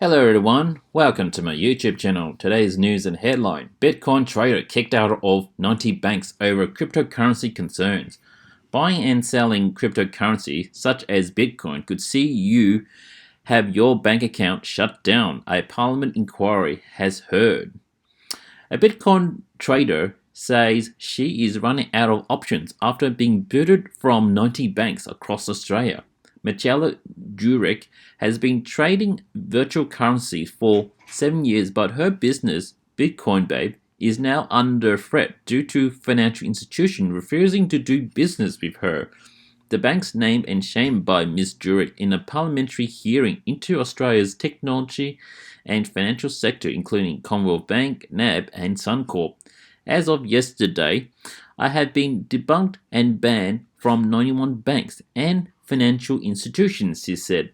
Hello everyone, welcome to my YouTube channel. Today's news and headline: Bitcoin trader kicked out of 90 banks over cryptocurrency concerns. Buying and selling cryptocurrency such as Bitcoin could see you have your bank account shut down, a parliament inquiry has heard. A Bitcoin trader says she is running out of options after being booted from 90 banks across Australia. Michelle Jurek has been trading virtual currency for 7 years, but her business, Bitcoin Babe, is now under threat due to financial institutions refusing to do business with her. The bank's named and shamed by Ms. Jurek in a parliamentary hearing into Australia's technology and financial sector, including Commonwealth Bank, NAB, and Suncorp. As of yesterday, I have been debunked and banned from 91 banks and financial institutions, she said.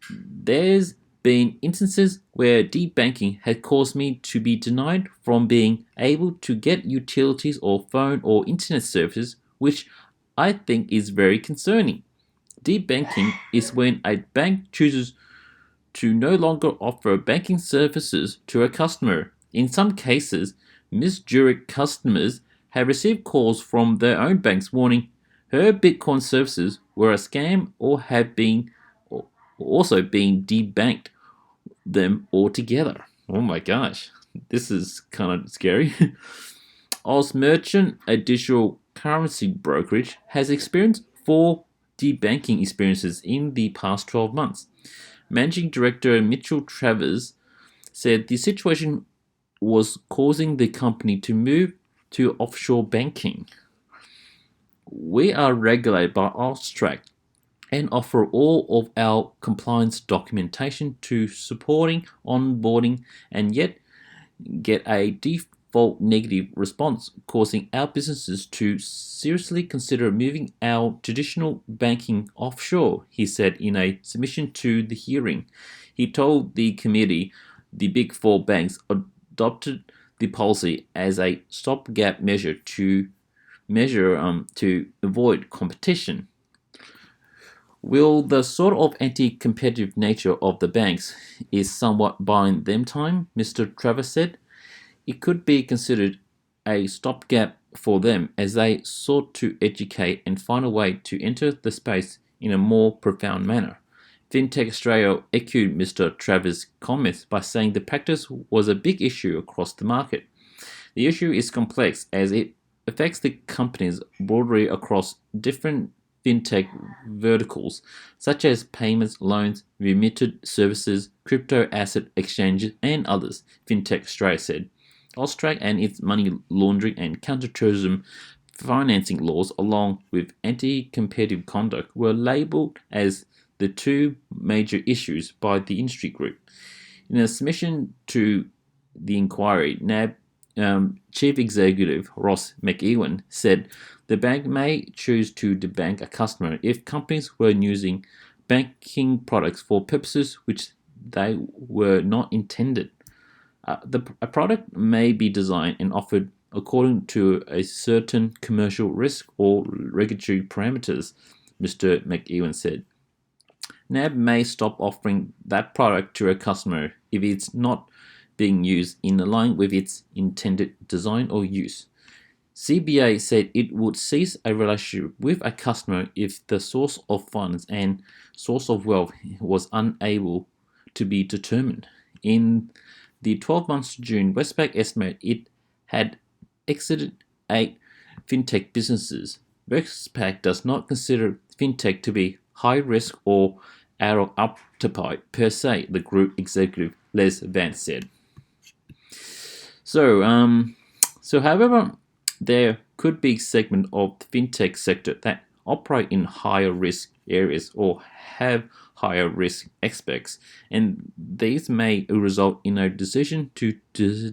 There's been instances where debanking had caused me to be denied from being able to get utilities or phone or internet services, which I think is very concerning. Debanking is when a bank chooses to no longer offer banking services to a customer. In some cases, Ms. Jurek customers have received calls from their own banks warning her Bitcoin services were a scam or have been also been debanked them altogether. Oh my gosh, this is kind of scary. Oz Merchant, a digital currency brokerage, has experienced 4 debanking experiences in the past 12 months. Managing Director Mitchell Travers said the situation was causing the company to move to offshore banking. We are regulated by AUSTRAC and offer all of our compliance documentation to supporting onboarding and yet get a default negative response, causing our businesses to seriously consider moving our traditional banking offshore, he said in a submission to the hearing. He told the committee the Big Four banks adopted the policy as a stopgap measure to avoid competition. Will the sort of anti-competitive nature of the banks is somewhat buying them time, Mr. Travers said. It could be considered a stopgap for them as they sought to educate and find a way to enter the space in a more profound manner. FinTech Australia echoed Mr. Travers' comments by saying the practice was a big issue across the market. The issue is complex as it affects the companies broadly across different fintech verticals, such as payments, loans, remitted services, crypto asset exchanges, and others, FinTech Australia said. AUSTRAC and its money laundering and counterterrorism financing laws, along with anti-competitive conduct, were labelled as the 2 major issues by the industry group. In a submission to the inquiry, NAB Chief Executive Ross McEwen said the bank may choose to debank a customer if companies were using banking products for purposes which they were not intended. A product may be designed and offered according to a certain commercial risk or regulatory parameters, Mr. McEwen said. NAB may stop offering that product to a customer if it's not being used in line with its intended design or use. CBA said it would cease a relationship with a customer if the source of funds and source of wealth was unable to be determined. In the 12 months to June, Westpac estimated it had exited 8 fintech businesses. Westpac does not consider fintech to be high risk or out of appetite per se, the group executive Les Vance said. However, there could be a segment of the fintech sector that operate in higher risk areas or have higher risk aspects, and these may result in a decision to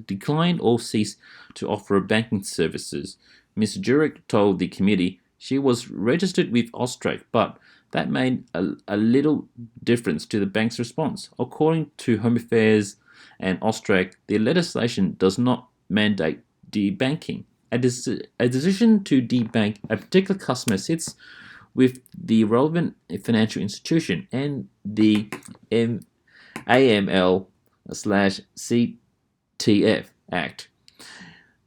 decline or cease to offer banking services. Ms. Jurek told the committee she was registered with AUSTRAC, but that made a little difference to the bank's response. According to Home Affairs and AUSTRAC, the legislation does not mandate debanking. A decision to debank a particular customer sits with the relevant financial institution and the AML CTF Act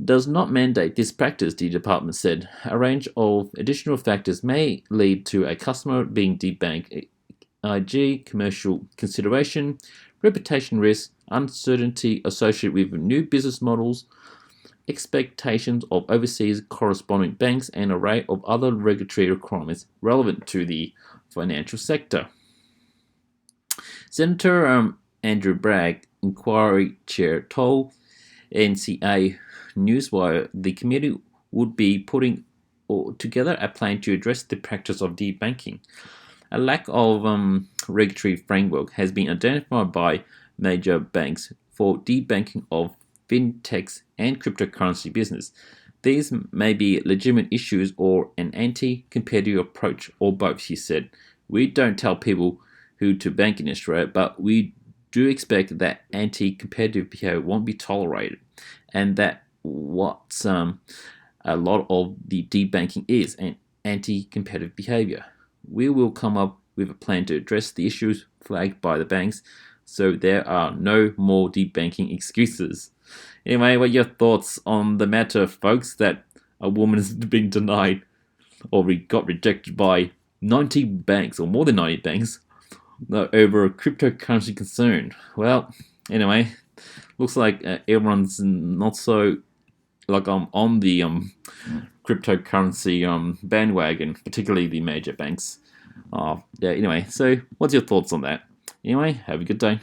does not mandate this practice, the department said. A range of additional factors may lead to a customer being debanked, e.g., commercial consideration, reputation risk, uncertainty associated with new business models, expectations of overseas correspondent banks, and an array of other regulatory requirements relevant to the financial sector. Senator Andrew Bragg, inquiry chair, told NCA Newswire the committee would be putting together a plan to address the practice of debanking. A lack of regulatory framework has been identified by major banks for debanking of fintechs and cryptocurrency business. These may be legitimate issues or an anti-competitive approach, or both, he said. We don't tell people who to bank in Australia, but we do expect that anti-competitive behavior won't be tolerated, and that what's a lot of the debanking is an anti-competitive behavior. We will come up with a plan to address the issues flagged by the banks so there are no more debanking excuses. Anyway, what are your thoughts on the matter, folks, that a woman is being denied or got rejected by 90 banks, or more than 90 banks, over a cryptocurrency concern? Well, anyway, looks like everyone's not so on the cryptocurrency bandwagon, particularly the major banks. Anyway, so what's your thoughts on that? Anyway, have a good day.